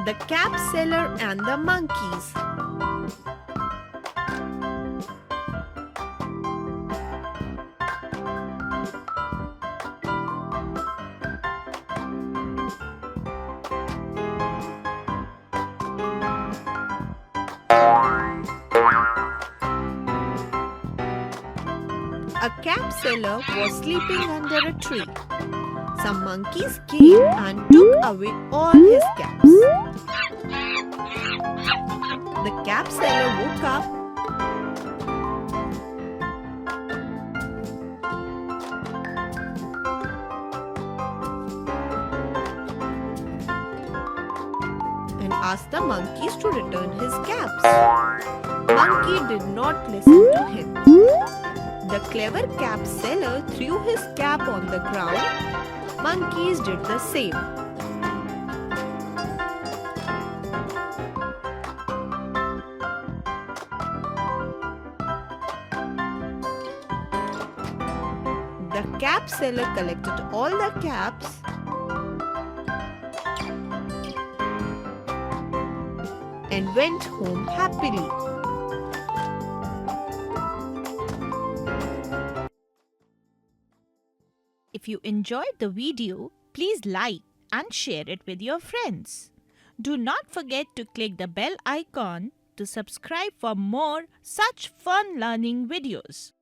The cap seller and the monkeys. A cap seller was sleeping under a tree. Some monkeys came and took away all his caps. The cap seller woke up and asked the monkeys to return his caps. Monkey did not listen to him. The clever cap seller threw his cap on the ground. Monkeys did the same. The cap seller collected all the caps and went home happily. If you enjoyed the video, please like and share it with your friends. Do not forget to click the bell icon to subscribe for more such fun learning videos.